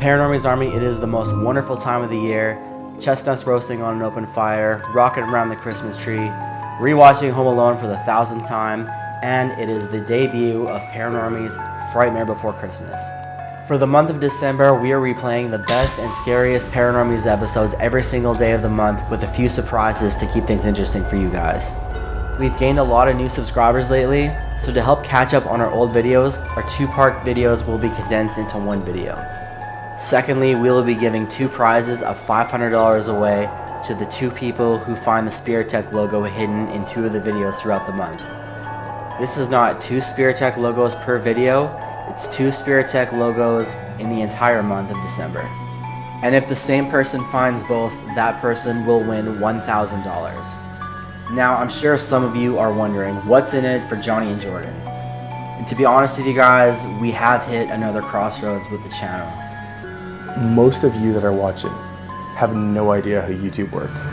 Paranormal's Army, it is the most wonderful time of the year. Chestnuts roasting on an open fire, rocking around the Christmas tree, rewatching Home Alone for the 1000th time, and it is the debut of Paranormal's Frightmare Before Christmas. For the month of December, we are replaying the best and scariest Paranormal's episodes every single day of the month with a few surprises to keep things interesting for you guys. We've gained a lot of new subscribers lately, so to help catch up on our old videos, our 2-part videos will be condensed into one video. Secondly, we will be giving 2 prizes of $500 away to the 2 people who find the Spirit Tech logo hidden in 2 of the videos throughout the month. This is not 2 Spirit Tech logos per video, it's 2 Spirit Tech logos in the entire month of December. And if the same person finds both, that person will win $1,000. Now, I'm sure some of you are wondering, what's in it for Johnny and Jordan? And to be honest with you guys, we have hit another crossroads with the channel. Most of you that are watching have no idea how YouTube works.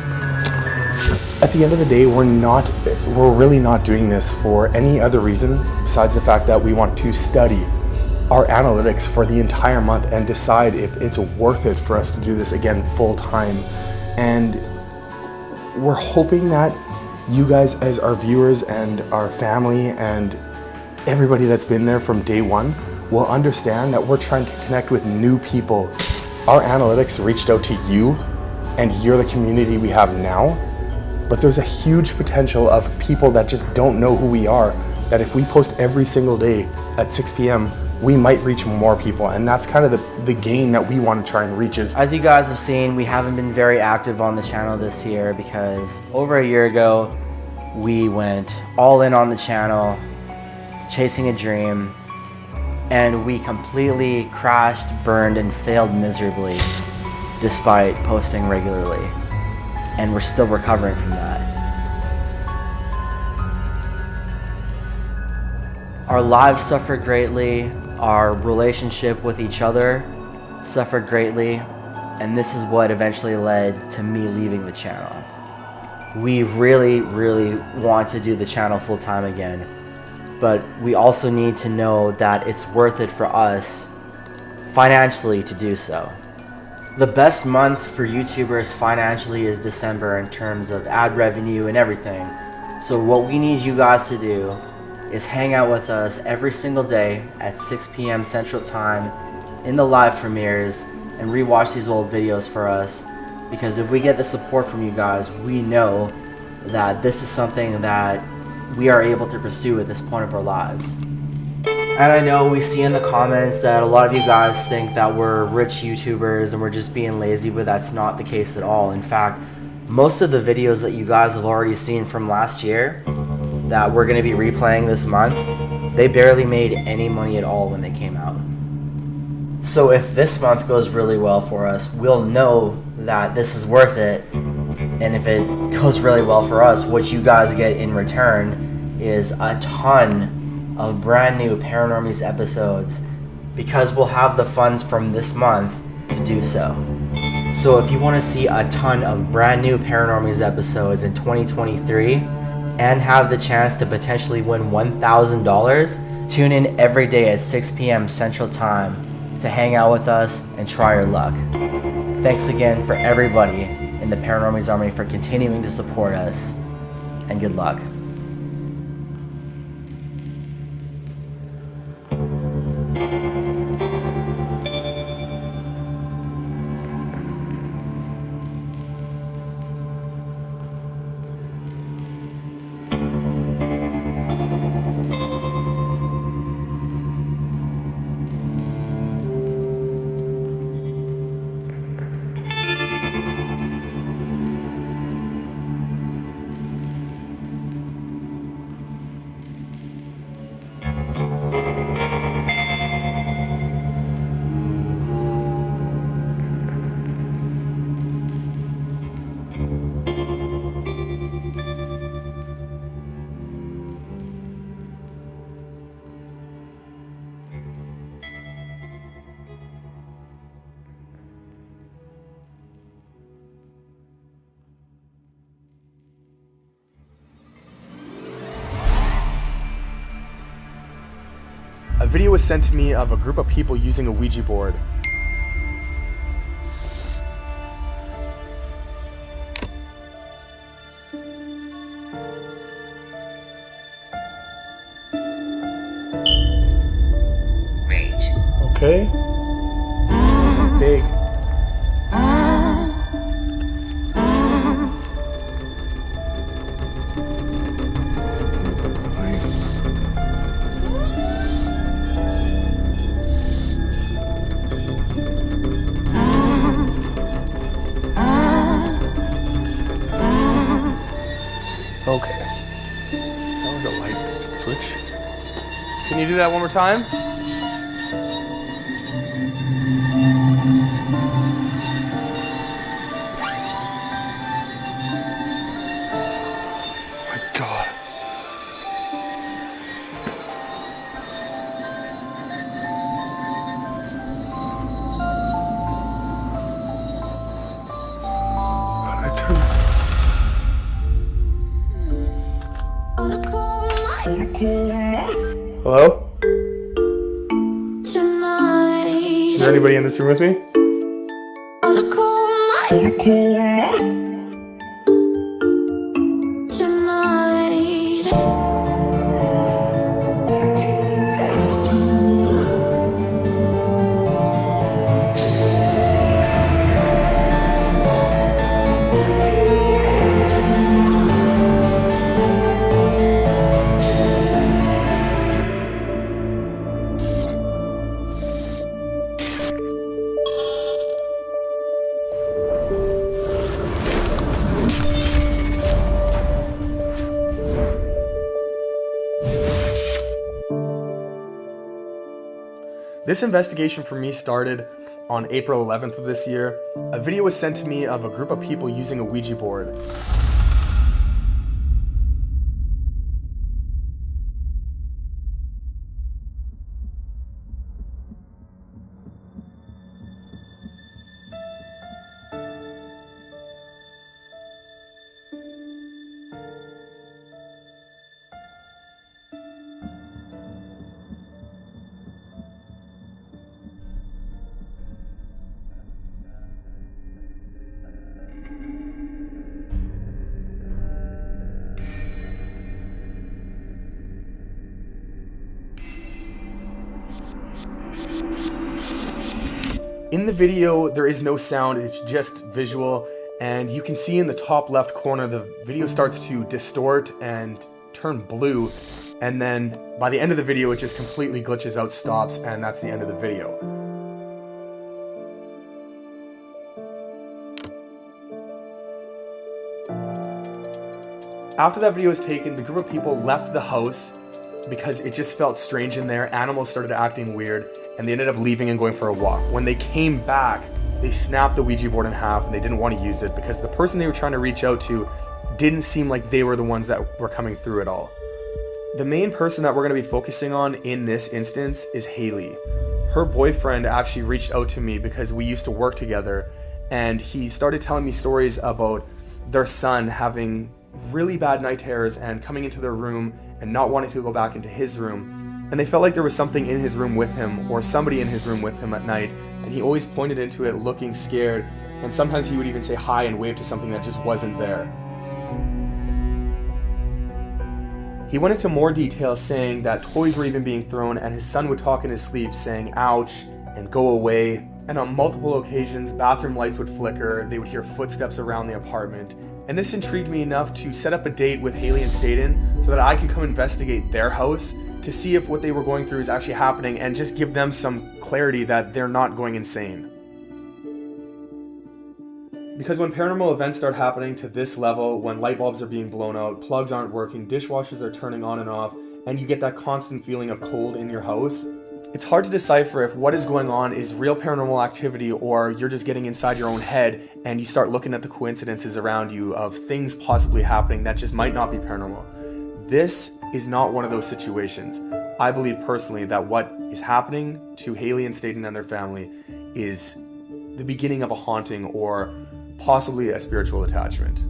At the end of the day, we're really not doing this for any other reason besides the fact that we want to study our analytics for the entire month and decide if it's worth it for us to do this again full time. And we're hoping that you guys as our viewers and our family and everybody that's been there from day one will understand that we're trying to connect with new people. Our analytics reached out to you and you're the community we have now, but there's a huge potential of people that just don't know who we are, that if we post every single day at 6 p.m., we might reach more people, and that's kind of the gain that we want to try and reach. As you guys have seen, we haven't been very active on the channel this year because over a year ago, we went all in on the channel, chasing a dream, and we completely crashed, burned, and failed miserably despite posting regularly. And we're still recovering from that. Our lives suffered greatly, our relationship with each other suffered greatly, and this is what eventually led to me leaving the channel. We really want to do the channel full time again, but we also need to know that it's worth it for us financially to do so. The best month for YouTubers financially is December in terms of ad revenue and everything. So what we need you guys to do is hang out with us every single day at 6 p.m. Central Time in the live premieres and rewatch these old videos for us, because if we get the support from you guys, we know that this is something that we are able to pursue at this point of our lives. And I know we see in the comments that a lot of you guys think that we're rich YouTubers and we're just being lazy, but that's not the case at all. In fact, most of the videos that you guys have already seen from last year that we're going to be replaying this month, they barely made any money at all when they came out. So if this month goes really well for us, we'll know that this is worth it. And if it goes really well for us, what you guys get in return is a ton of brand new Paranormies episodes, because we'll have the funds from this month to do so. So if you want to see a ton of brand new Paranormies episodes in 2023 and have the chance to potentially win $1,000, tune in every day at 6 p.m. Central Time to hang out with us and try your luck. Thanks again for everybody in the Paranormal's Army for continuing to support us, and good luck. A video was sent to me of a group of people using a Ouija board. Okay. Big. Okay. That was a light switch. Can you do that one more time? My God. How did I turn this? Hello? Is there anybody in this room with me? This investigation for me started on April 11th of this year. A video was sent to me of a group of people using a Ouija board. In the video, there is no sound, it's just visual, and you can see in the top left corner, the video starts to distort and turn blue, and then by the end of the video, it just completely glitches out, stops, and that's the end of the video. After that video was taken, the group of people left the house because it just felt strange in there. Animals started acting weird, and they ended up leaving and going for a walk. When they came back, they snapped the Ouija board in half and they didn't want to use it because the person they were trying to reach out to didn't seem like they were the ones that were coming through at all. The main person that we're going to be focusing on in this instance is Haley. Her boyfriend actually reached out to me because we used to work together, and he started telling me stories about their son having really bad night terrors and coming into their room and not wanting to go back into his room. And they felt like there was something in his room with him, or somebody in his room with him at night, and he always pointed into it looking scared, and sometimes he would even say hi and wave to something that just wasn't there. He went into more detail, saying that toys were even being thrown, and his son would talk in his sleep saying ouch and go away, and on multiple occasions bathroom lights would flicker, they would hear footsteps around the apartment. And this intrigued me enough to set up a date with Haley and Staten so that I could come investigate their house to see if what they were going through is actually happening and just give them some clarity that they're not going insane. Because when paranormal events start happening to this level, when light bulbs are being blown out, plugs aren't working, dishwashers are turning on and off, and you get that constant feeling of cold in your house, it's hard to decipher if what is going on is real paranormal activity or you're just getting inside your own head and you start looking at the coincidences around you of things possibly happening that just might not be paranormal. This is not one of those situations. I believe personally that what is happening to Haley and Staten and their family is the beginning of a haunting or possibly a spiritual attachment.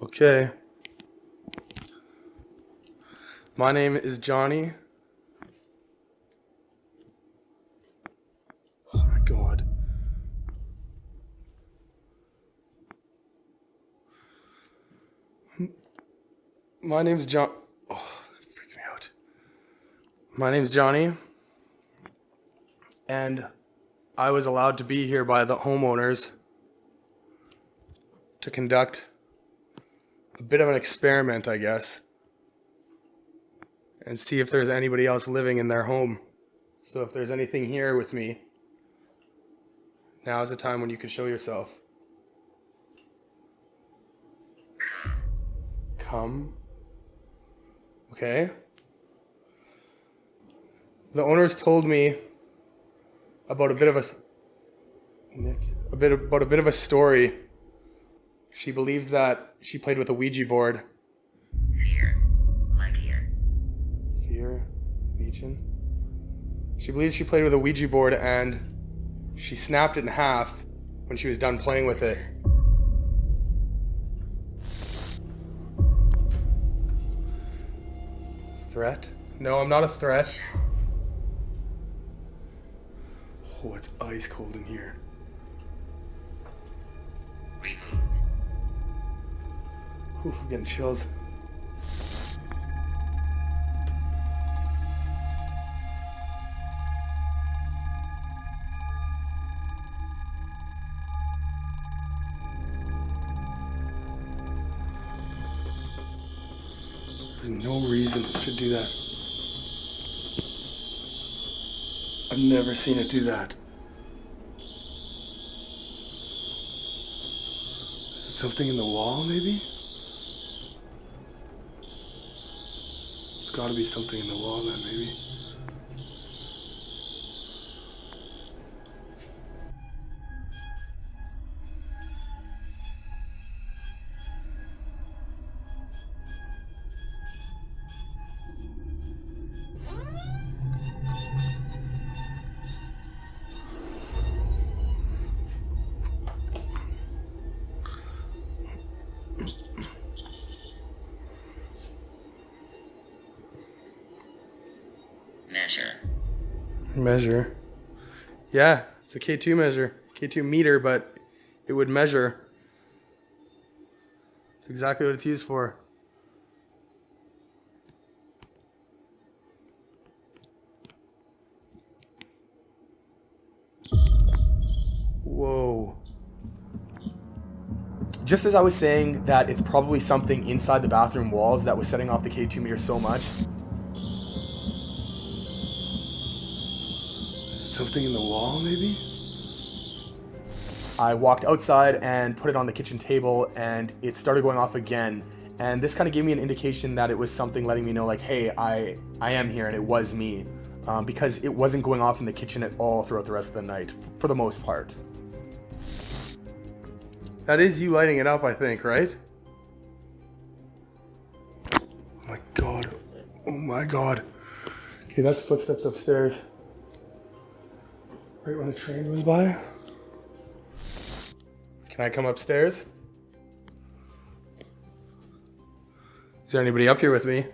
Okay. My name is Johnny. Oh my god. My name's John. Oh, freak me out. My name's Johnny. And I was allowed to be here by the homeowners to conduct a bit of an experiment, I guess, and see if there's anybody else living in their home. So if there's anything here with me, now is the time when you can show yourself. Come. Okay. The owners told me about a bit of a story. She believes that she played with a Ouija board. Fear, like here. Fear, Legion. She believes she played with a Ouija board and she snapped it in half when she was done playing with it. Threat? No, I'm not a threat. Oh, it's ice cold in here. Oof, I'm getting chills. There's no reason it should do that. I've never seen it do that. Is it something in the wall, maybe? It's gotta be something in the wall then, maybe. Measure. Yeah, it's a K2 measure. K2 meter, but it would measure. It's exactly what it's used for. Whoa. Just as I was saying that it's probably something inside the bathroom walls that was setting off the K2 meter so much. Something in the wall, maybe? I walked outside and put it on the kitchen table and it started going off again. And this kind of gave me an indication that it was something letting me know like, hey, I am here and it was me. Because it wasn't going off in the kitchen at all throughout the rest of the night, for the most part. That is you lighting it up, I think, right? Oh my god. Oh my god. Okay, that's footsteps upstairs. Right when the train goes by. Can I come upstairs? Is there anybody up here with me?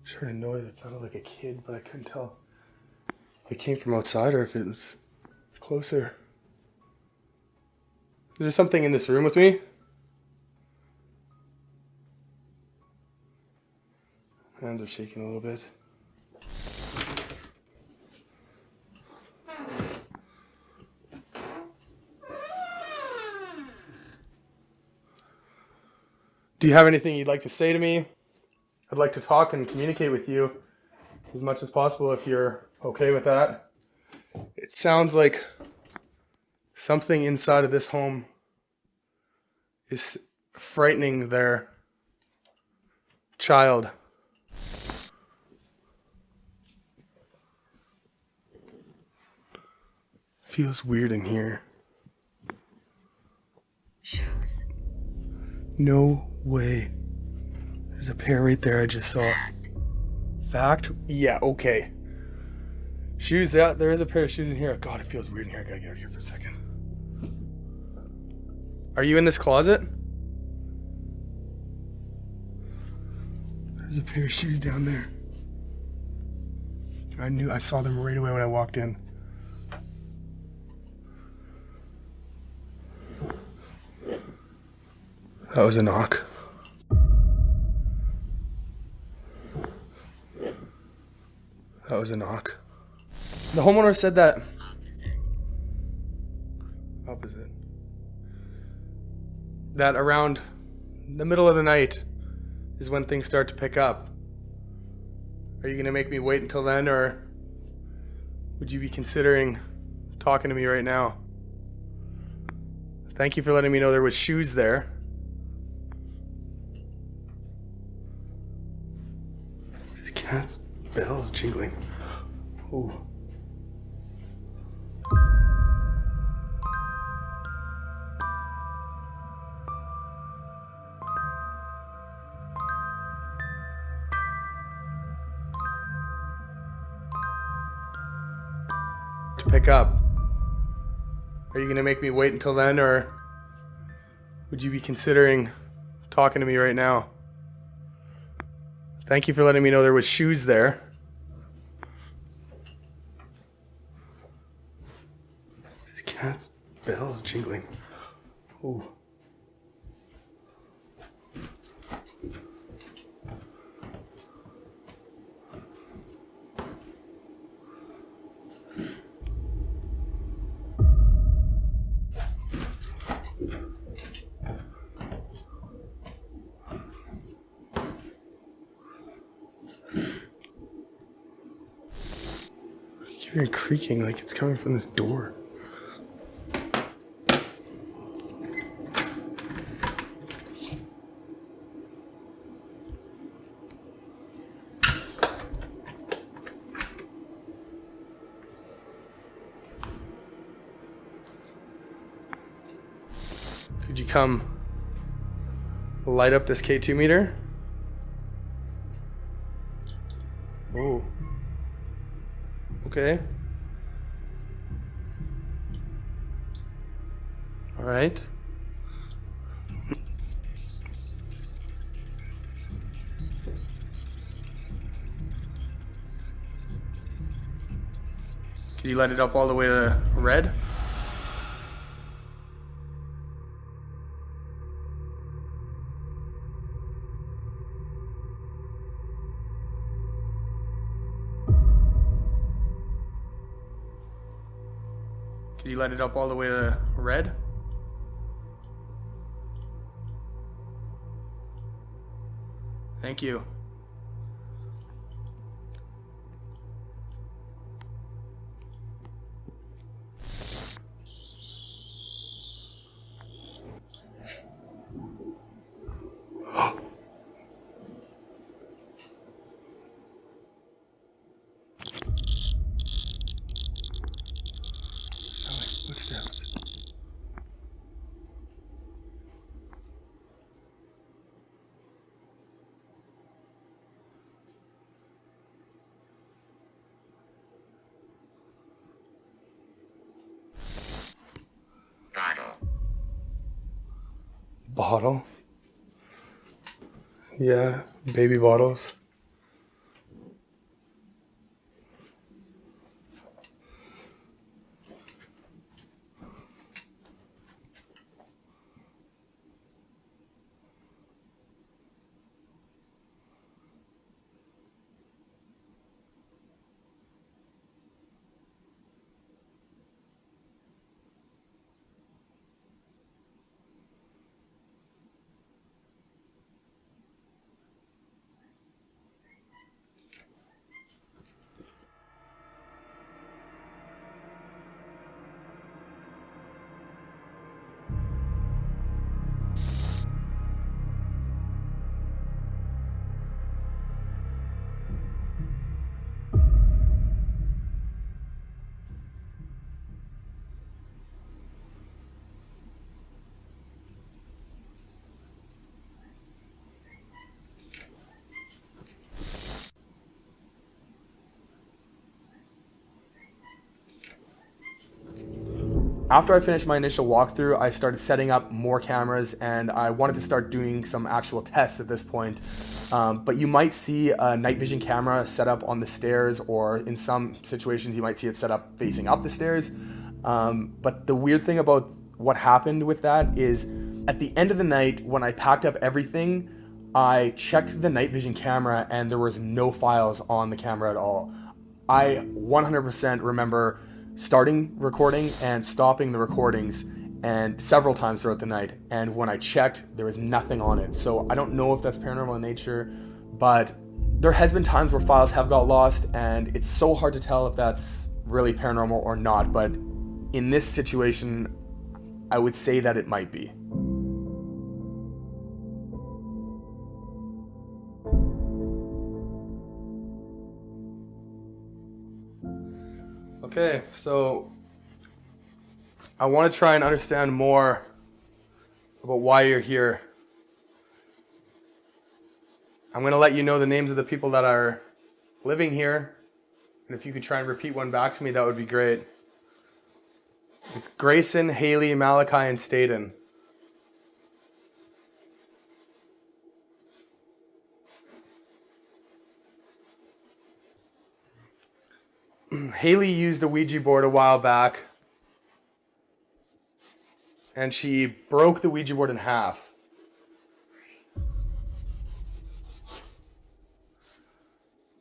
Just heard a noise. It sounded like a kid, but I couldn't tell if it came from outside or if it was closer. Is there something in this room with me? Hands are shaking a little bit. Do you have anything you'd like to say to me? I'd like to talk and communicate with you as much as possible if you're okay with that. It sounds like something inside of this home is frightening their child. Feels weird in here. Shoes. No way. There's a pair right there I just saw. Fact? Yeah, okay. Shoes, yeah, there is a pair of shoes in here. God, it feels weird in here. I gotta get out of here for a second. Are you in this closet? There's a pair of shoes down there. I saw them right away when I walked in. That was a knock. That was a knock. The homeowner said that. Opposite. That around the middle of the night is when things start to pick up. Are you gonna make me wait until then, or would you be considering talking to me right now? Thank you for letting me know there was shoes there. This cat's bell is jingling. Ooh. To pick up. Are you gonna make me wait until then, or would you be considering talking to me right now? Thank you for letting me know there was shoes there. This cat's bell is jingling. Ooh. I keep hearing creaking like it's coming from this door. Could you come light up this K2 meter? Oh. Okay. All right. Can you light it up all the way to red? Can you light it up all the way to red? Thank you. Sound like footsteps. Bottle. Bottle? Yeah, baby bottles. After I finished my initial walkthrough, I started setting up more cameras, and I wanted to start doing some actual tests at this point. But you might see a night vision camera set up on the stairs, or in some situations you might see it set up facing up the stairs. But the weird thing about what happened with that is at the end of the night, when I packed up everything, I checked the night vision camera and there was no files on the camera at all. I 100% remember starting recording and stopping the recordings and several times throughout the night, and when I checked, there was nothing on it. So I don't know if that's paranormal in nature, but there has been times where files have got lost, and it's so hard to tell if that's really paranormal or not. But in this situation, I would say that it might be. Okay, so I want to try and understand more about why you're here. I'm going to let you know the names of the people that are living here, and if you could try and repeat one back to me, that would be great. It's Grayson, Haley, Malachi, and Staden. Haley used a Ouija board a while back, and she broke the Ouija board in half.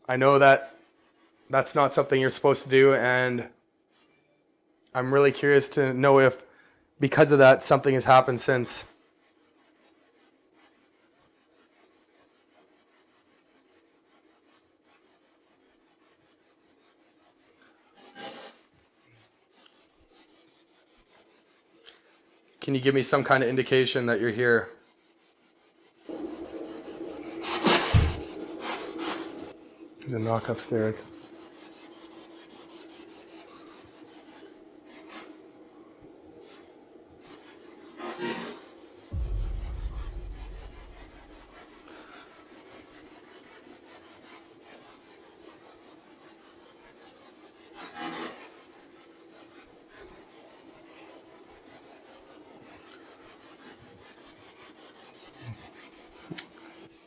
I know that that's not something you're supposed to do, and I'm really curious to know if, because of that, something has happened since. Can you give me some kind of indication that you're here? There's a knock upstairs.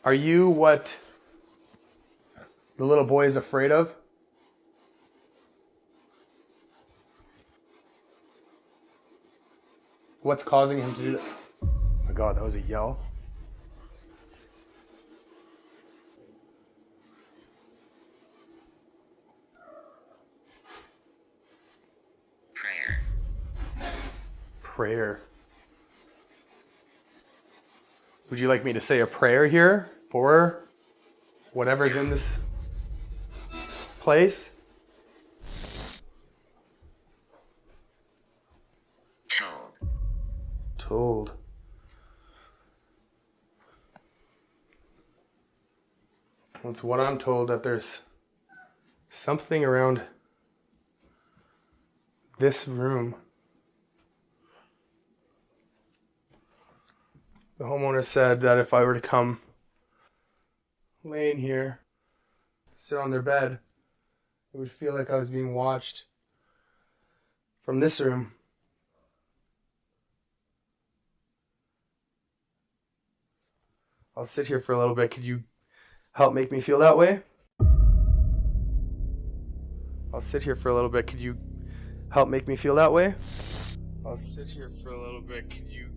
Are you what the little boy is afraid of? What's causing him to do that? Oh my God, that was a yell. Prayer. Prayer. Would you like me to say a prayer here for whatever's in this place? Told. Well, it's what I'm told, that there's something around this room. The homeowner said that if I were to come lay in here, sit on their bed, it would feel like I was being watched from this room. I'll sit here for a little bit. Could you help make me feel that way? I'll sit here for a little bit. Could you help make me feel that way? I'll sit here for a little bit. Could you...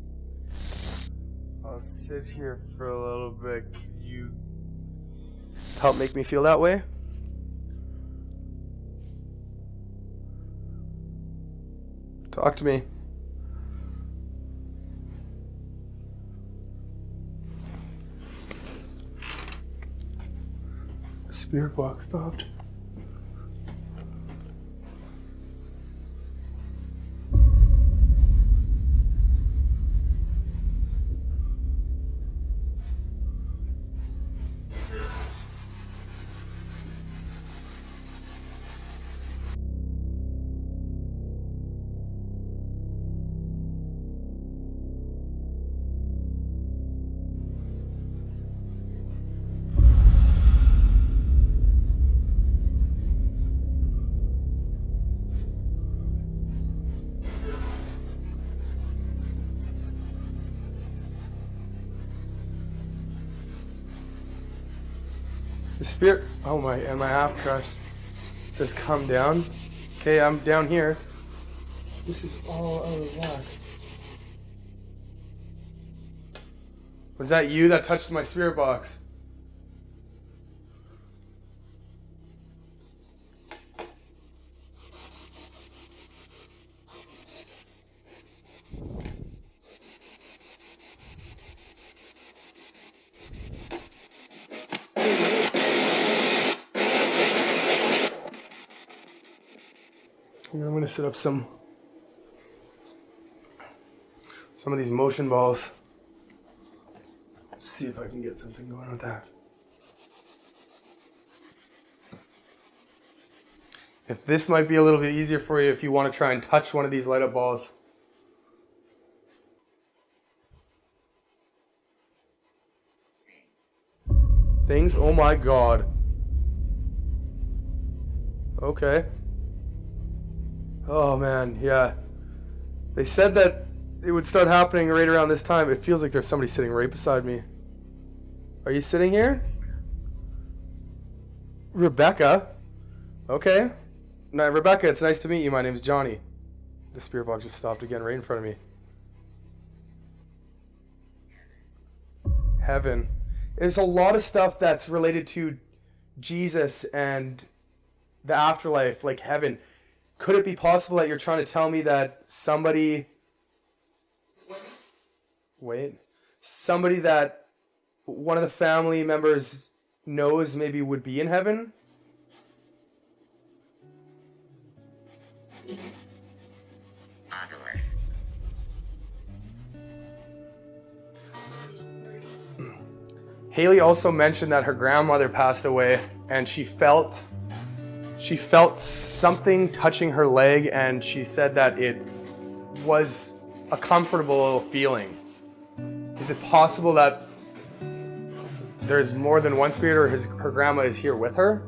I'll sit here for a little bit. Could you help make me feel that way? Talk to me. The spirit box stopped. The spirit. Oh my, and my app crashed. It says come down. Okay, I'm down here. This is all out of whack. Was that you that touched my spirit box? Here, I'm gonna set up some of these motion balls. See if I can get something going with that. If this might be a little bit easier for you if you want to try and touch one of these light up balls. Things? Oh my god. Okay. Oh man, yeah. They said that it would start happening right around this time. It feels like there's somebody sitting right beside me. Are you sitting here? Rebecca? Okay. No, Rebecca, it's nice to meet you. My name's Johnny. The spirit box just stopped again right in front of me. Heaven. There's a lot of stuff that's related to Jesus and the afterlife, like heaven. Could it be possible that you're trying to tell me that somebody that one of the family members knows maybe would be in heaven? Marvelous. Haley also mentioned that her grandmother passed away and she felt something touching her leg, and she said that it was a comfortable feeling. Is it possible that there's more than one spirit, or her grandma is here with her?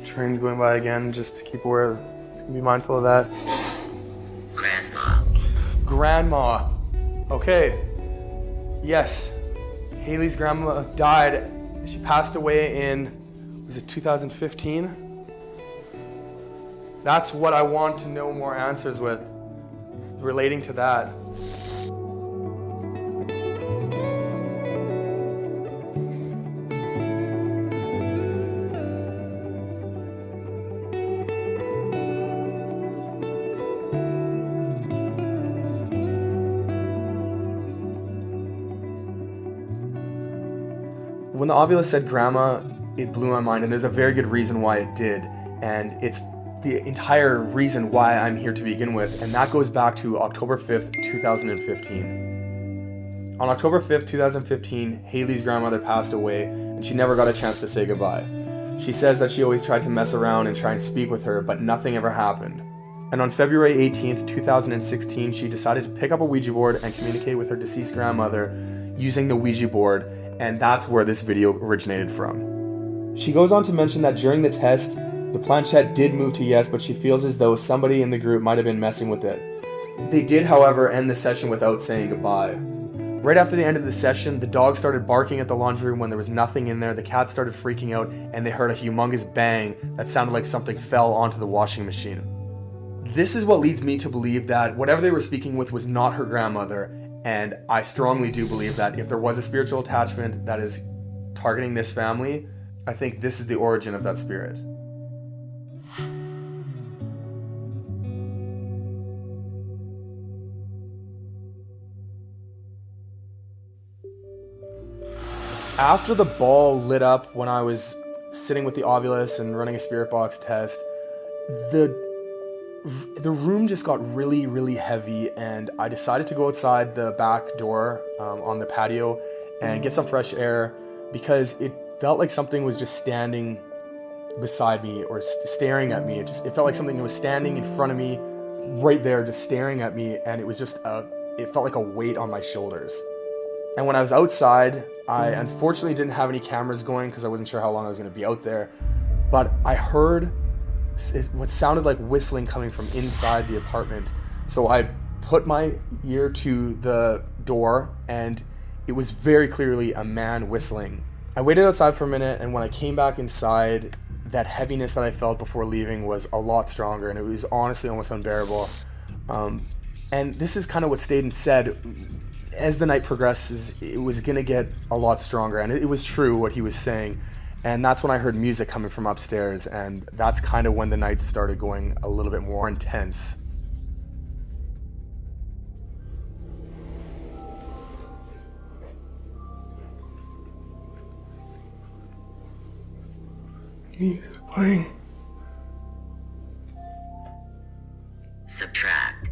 Train's going by again, just to keep aware, be mindful of that. Grandma. Okay. Yes. Haley's grandma died. She passed away in, was it 2015? That's what I want to know more answers with, relating to that. When the ovulus said grandma, it blew my mind, and there's a very good reason why it did, and it's the entire reason why I'm here to begin with, and that goes back to October 5th, 2015. On October 5th, 2015, Haley's grandmother passed away, and she never got a chance to say goodbye. She says that she always tried to mess around and try and speak with her, but nothing ever happened. And on February 18th, 2016, she decided to pick up a Ouija board and communicate with her deceased grandmother using the Ouija board, and that's where this video originated from. She goes on to mention that during the test, the planchette did move to yes, but she feels as though somebody in the group might have been messing with it. They did, however, end the session without saying goodbye. Right after the end of the session, the dog started barking at the laundry room when there was nothing in there, the cat started freaking out, and they heard a humongous bang that sounded like something fell onto the washing machine. This is what leads me to believe that whatever they were speaking with was not her grandmother, and I strongly do believe that if there was a spiritual attachment that is targeting this family, I think this is the origin of that spirit. After the ball lit up when I was sitting with the ovulus and running a spirit box test, the room just got really, really heavy, and I decided to go outside the back door on the patio and get some fresh air, because it felt like something was just standing beside me or staring at me. It felt like something was standing in front of me, right there, just staring at me, and it was just it felt like a weight on my shoulders. And when I was outside, I unfortunately didn't have any cameras going because I wasn't sure how long I was going to be out there. But I heard what sounded like whistling coming from inside the apartment. So I put my ear to the door, and it was very clearly a man whistling. I waited outside for a minute, and when I came back inside, that heaviness that I felt before leaving was a lot stronger, and it was honestly almost unbearable. And this is kind of what Staden said. As the night progresses, it was going to get a lot stronger, and it was true what he was saying. And that's when I heard music coming from upstairs, and that's kind of when the night started going a little bit more intense. Music playing. Subtract.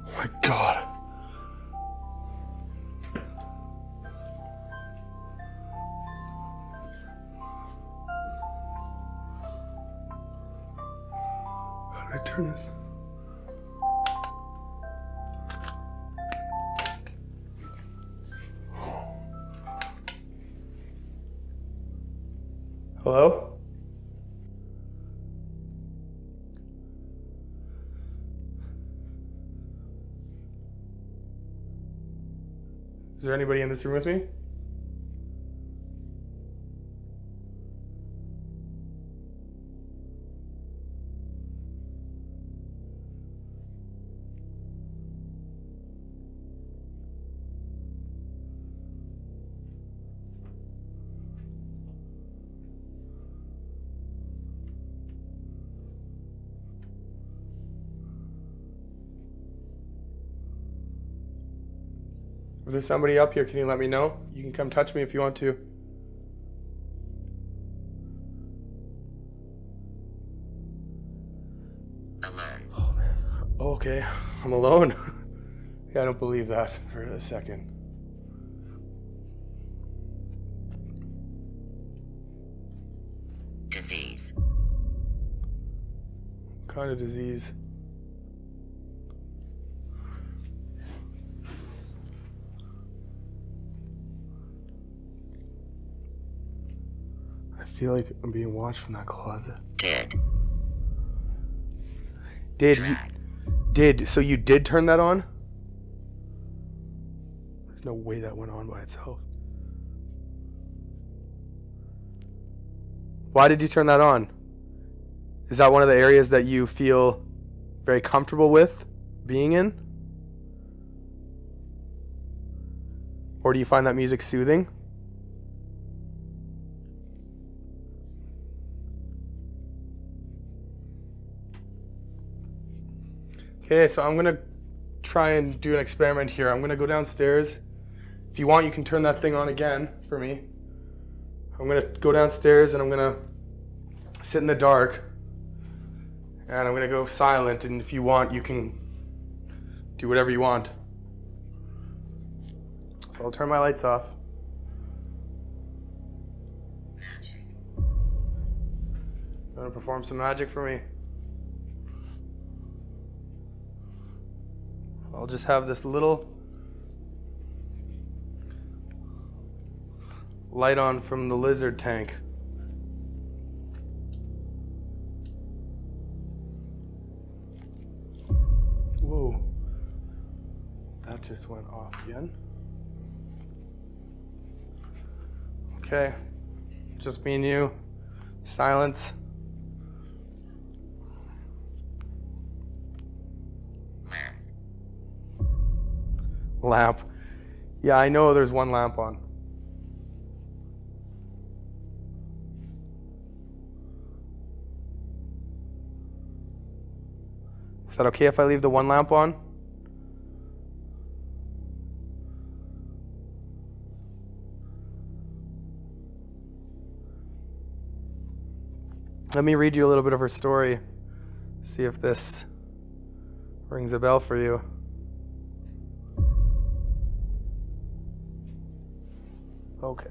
Oh my God. How do I turn this? Hello? Is there anybody in this room with me? If there's somebody up here, can you let me know? You can come touch me if you want to. Alone. Oh man. Okay, I'm alone. Yeah, I don't believe that for a second. Disease. What kind of disease? I feel like I'm being watched from that closet. Did. So you did turn that on? There's no way that went on by itself. Why did you turn that on? Is that one of the areas that you feel very comfortable with being in? Or do you find that music soothing? Okay, so I'm gonna try and do an experiment here. I'm gonna go downstairs. If you want, you can turn that thing on again for me. I'm gonna go downstairs and I'm gonna sit in the dark. And I'm gonna go silent, and if you want, you can do whatever you want. So I'll turn my lights off. Magic. You wanna perform some magic for me? I'll just have this little light on from the lizard tank. Whoa. That just went off again. Okay. Just me and you. Silence. Lamp. Yeah, I know there's one lamp on. Is that okay if I leave the one lamp on? Let me read you a little bit of her story. See if this rings a bell for you. Okay.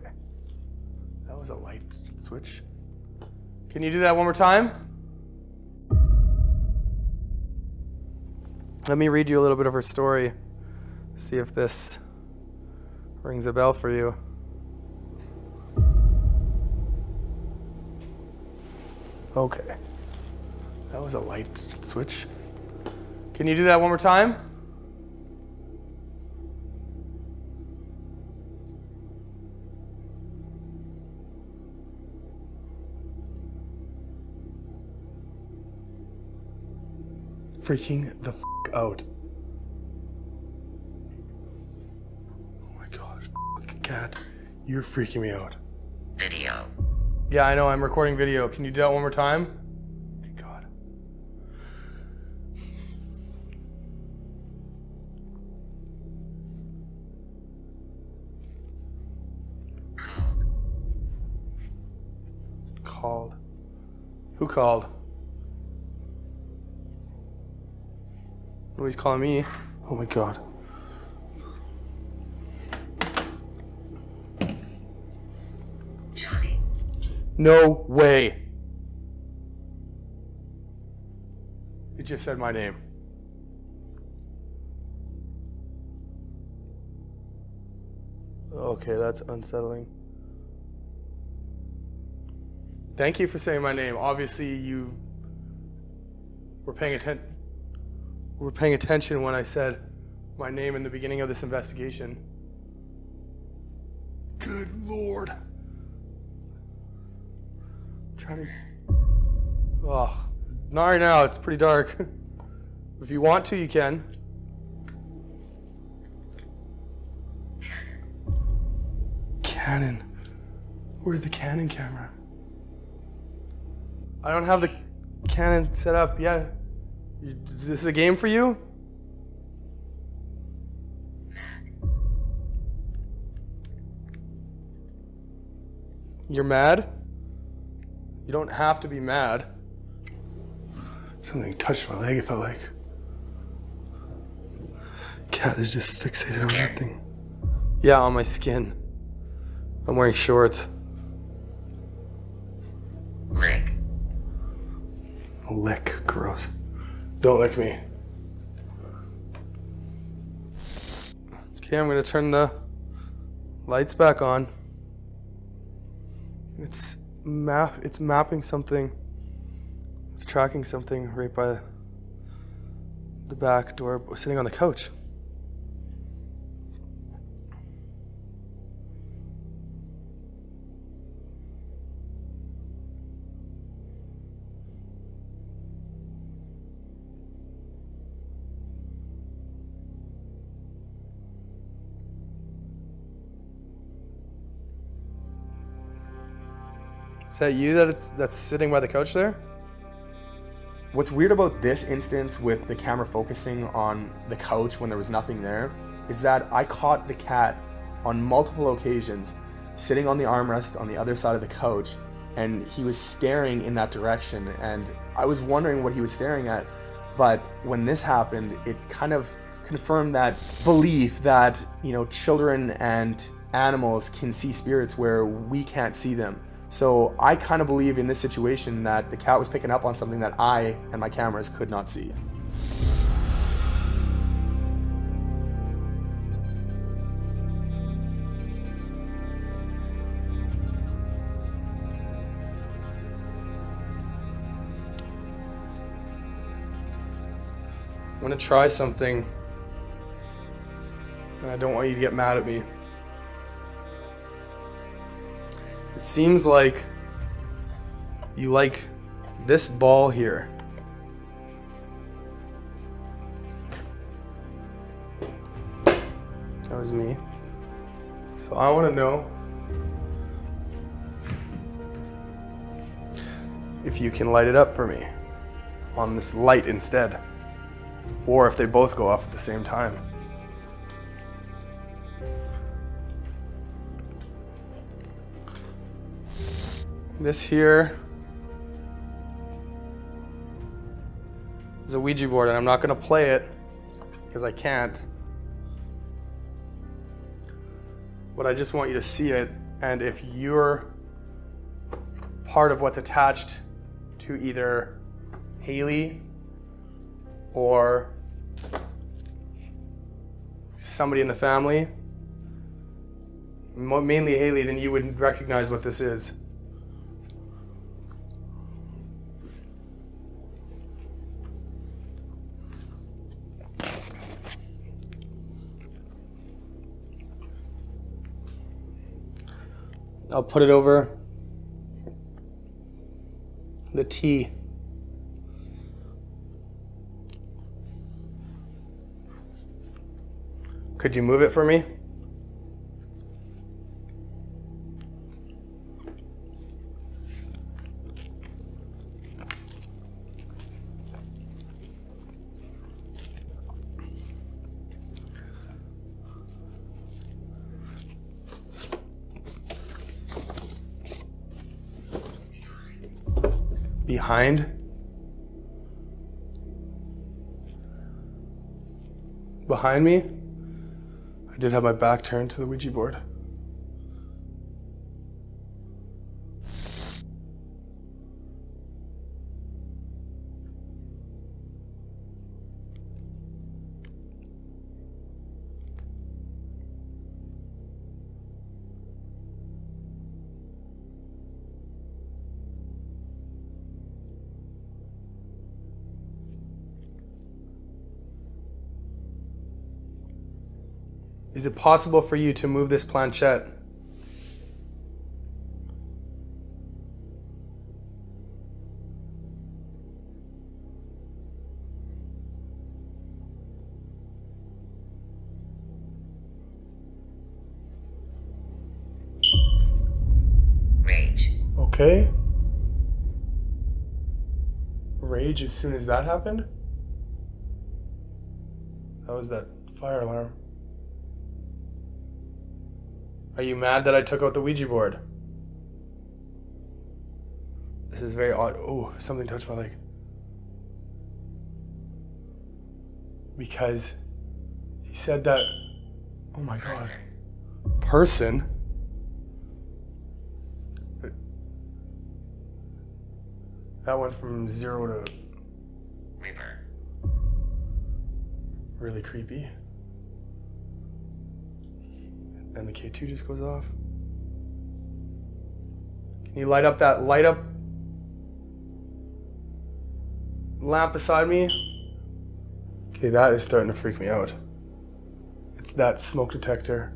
was a light switch. Can you do that one more time? Let me read you a little bit of her story. See if this rings a bell for you. Okay. That was a light switch. Can you do that one more time? Freaking the f*** out. Oh my god, fucking cat. You're freaking me out. Video. Yeah, I know, I'm recording video. Can you do that one more time? Good god. Called. Who called? Nobody's calling me. Oh my god. Johnny. No way. It just said my name. Okay, that's unsettling. Thank you for saying my name. Obviously, you were paying attention when I said my name in the beginning of this investigation. Good Lord. I'm trying to... Oh, not right now. It's pretty dark. If you want to, you can. Canon. Where's the Canon camera? I don't have the Canon set up yet. Is this a game for you? You're mad? You don't have to be mad. Something touched my leg, it felt like. Cat is just fixated on that thing. Yeah, on my skin. I'm wearing shorts. Rick. Lick, gross. Don't lick me. Okay, I'm gonna turn the lights back on. It's mapping something. It's tracking something right by the back door, sitting on the couch. Is that you that's sitting by the couch there? What's weird about this instance with the camera focusing on the couch when there was nothing there is that I caught the cat on multiple occasions sitting on the armrest on the other side of the couch, and he was staring in that direction, and I was wondering what he was staring at, but when this happened, it kind of confirmed that belief that, you know, children and animals can see spirits where we can't see them. So I kind of believe in this situation that the cat was picking up on something that I and my cameras could not see. I'm gonna try something, and I don't want you to get mad at me. It seems like you like this ball here. That was me. So I want to know if you can light it up for me on this light instead, or if they both go off at the same time. This here is a Ouija board, and I'm not going to play it because I can't. But I just want you to see it, and if you're part of what's attached to either Haley or somebody in the family, mainly Haley, then you would recognize what this is. I'll put it over the T. Could you move it for me? Behind me, I did have my back turned to the Ouija board. Is it possible for you to move this planchette? Rage. Okay. Rage as soon as that happened? That was that fire alarm. Are you mad that I took out the Ouija board? This is very odd. Oh, something touched my leg. Because he said that. Oh my god. Person? That went from 0 to River. really creepy. And the K2 just goes off. Can you light up that lamp beside me? Okay, that is starting to freak me out. It's that smoke detector.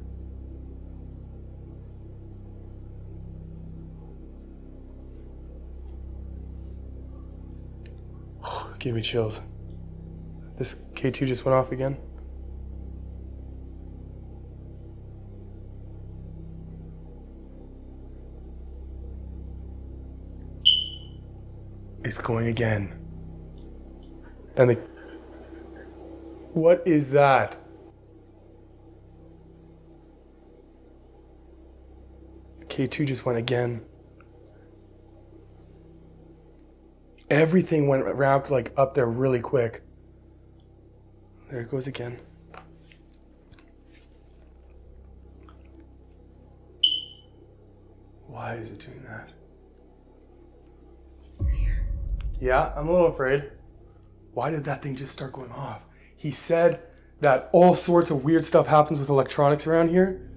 Gave me chills. This K2 just went off again. It's going again. And the... What is that? K2 just went again. Everything went wrapped like up there really quick. There it goes again. Why is it doing that? Yeah, I'm a little afraid. Why did that thing just start going off? He said that all sorts of weird stuff happens with electronics around here.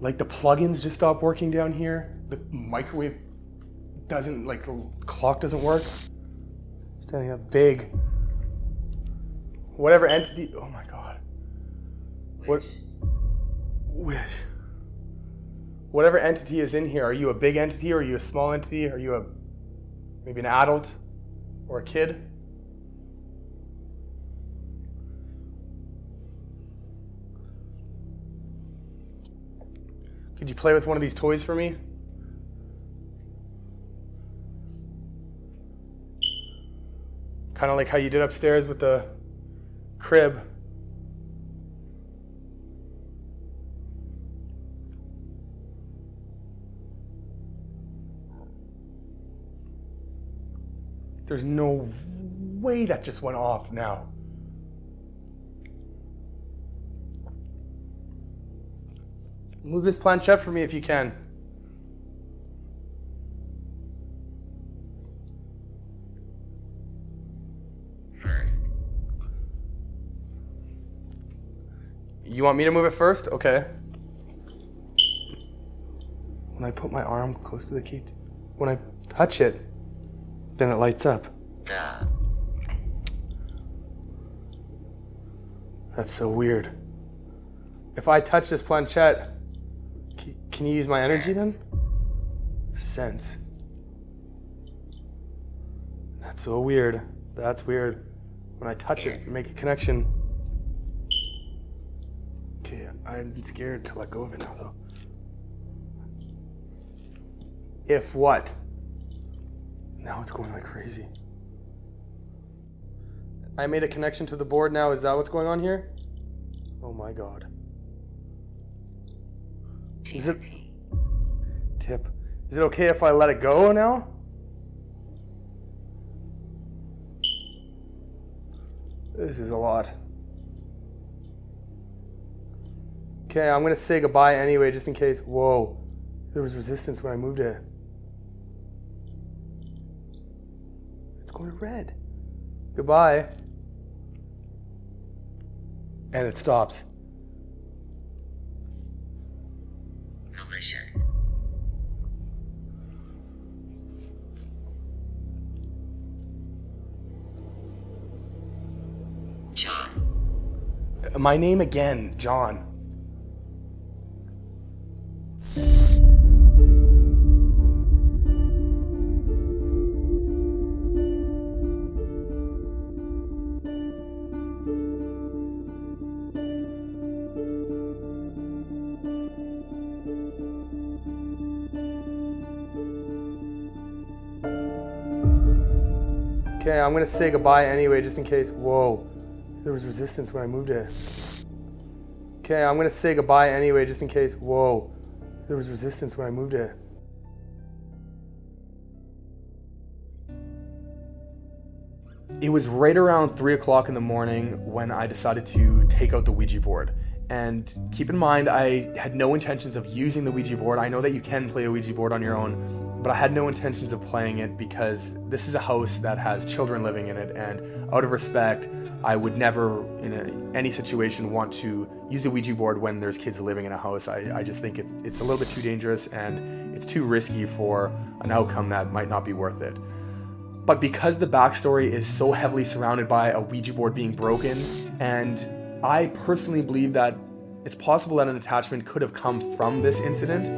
Like the plugins just stopped working down here. The microwave doesn't, like the clock doesn't work. Standing up big. Whatever entity, oh my god. What? Wish. Whatever entity is in here, are you a big entity or are you a small entity? Are you maybe an adult or a kid? Could you play with one of these toys for me? Kind of like how you did upstairs with the crib. There's no way that just went off now. Move this planchette for me if you can. You want me to move it first? Okay. When I put my arm close to the key, when I touch it, then it lights up. Duh. That's so weird. If I touch this planchette, can you use my energy then? Sense. That's so weird. That's weird. When I touch it, make a connection. Okay, I'm scared to let go of it now though. If what? Now it's going like crazy. I made a connection to the board now. Is that what's going on here? Oh my god. Is it... Tip. Is it okay if I let it go now? This is a lot. Okay, I'm gonna say goodbye anyway, just in case. Whoa. There was resistance when I moved it. It's going red. Goodbye. And it stops. Malicious. John. My name again, John. Okay, I'm gonna say goodbye anyway, just in case. Whoa, there was resistance when I moved it. Okay, I'm gonna say goodbye anyway, just in case. Whoa, there was resistance when I moved it. It was right around 3 o'clock in the morning when I decided to take out the Ouija board. And keep in mind, I had no intentions of using the Ouija board. I know that you can play a Ouija board on your own, but I had no intentions of playing it because this is a house that has children living in it, and out of respect, I would never, in any situation, want to use a Ouija board when there's kids living in a house. I just think it's a little bit too dangerous and it's too risky for an outcome that might not be worth it. But because the backstory is so heavily surrounded by a Ouija board being broken, and I personally believe that it's possible that an attachment could have come from this incident,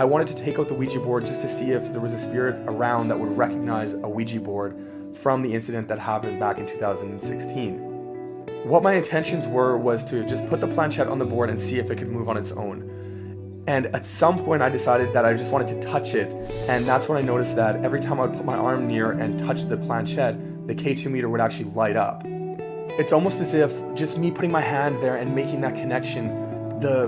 I wanted to take out the Ouija board just to see if there was a spirit around that would recognize a Ouija board from the incident that happened back in 2016. What my intentions was to just put the planchette on the board and see if it could move on its own. And at some point I decided that I just wanted to touch it, and that's when I noticed that every time I would put my arm near and touch the planchette, the K2 meter would actually light up. It's almost as if just me putting my hand there and making that connection,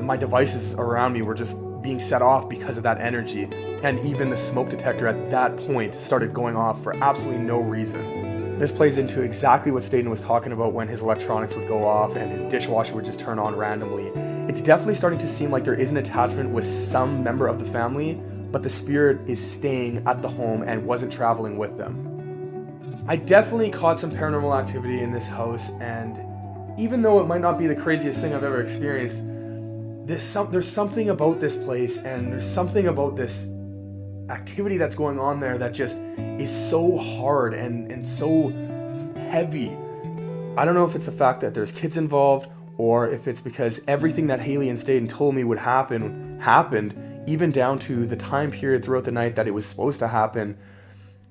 my devices around me were just being set off because of that energy, and even the smoke detector at that point started going off for absolutely no reason. This plays into exactly what Staten was talking about when his electronics would go off and his dishwasher would just turn on randomly. It's definitely starting to seem like there is an attachment with some member of the family, but the spirit is staying at the home and wasn't traveling with them. I definitely caught some paranormal activity in this house, and even though it might not be the craziest thing I've ever experienced, there's something about this place, and there's something about this activity that's going on there that just is so hard and so heavy. I don't know if it's the fact that there's kids involved, or if it's because everything that Haley and Staten told me would happen, happened, even down to the time period throughout the night that it was supposed to happen.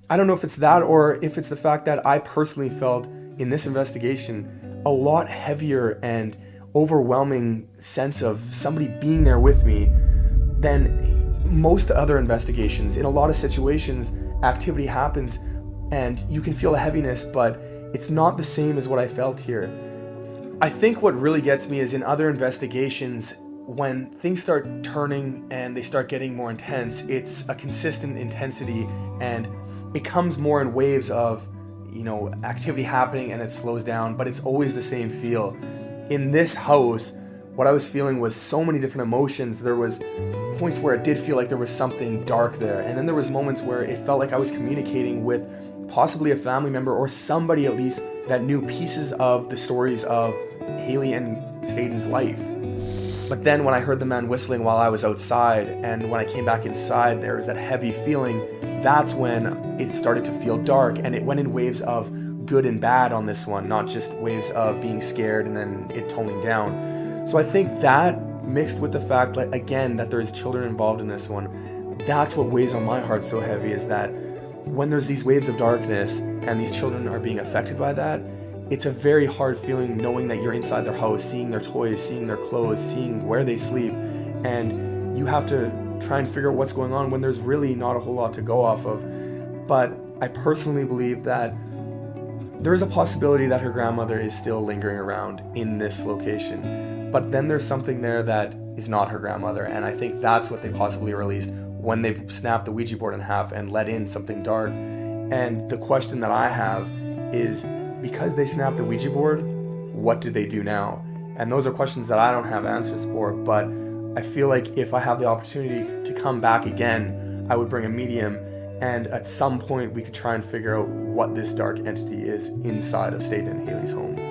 I don't know if it's that, or if it's the fact that I personally felt in this investigation a lot heavier and overwhelming sense of somebody being there with me than most other investigations. In a lot of situations, activity happens and you can feel a heaviness, but it's not the same as what I felt here. I think what really gets me is in other investigations, when things start turning and they start getting more intense, it's a consistent intensity and it comes more in waves of, activity happening and it slows down, but it's always the same feel. In this house, what I was feeling was so many different emotions. There was points where it did feel like there was something dark there, and then there was moments where it felt like I was communicating with possibly a family member or somebody at least that knew pieces of the stories of Haley and Staten's life. But then when I heard the man whistling while I was outside, and when I came back inside, there was that heavy feeling. That's when it started to feel dark, and it went in waves of good and bad on this one, not just waves of being scared and then it toning down. So I think that mixed with the fact, like, again, that there's children involved in this one, that's what weighs on my heart so heavy, is that when there's these waves of darkness and these children are being affected by that, it's a very hard feeling knowing that you're inside their house, seeing their toys, seeing their clothes, seeing where they sleep, and you have to try and figure out what's going on when there's really not a whole lot to go off of. But I personally believe that there is a possibility that her grandmother is still lingering around in this location. But then there's something there that is not her grandmother, and I think that's what they possibly released when they snapped the Ouija board in half and let in something dark. And the question that I have is, because they snapped the Ouija board, what do they do now? And those are questions that I don't have answers for, but I feel like if I have the opportunity to come back again, I would bring a medium, and at some point we could try and figure out what this dark entity is inside of Staten and Haley's home.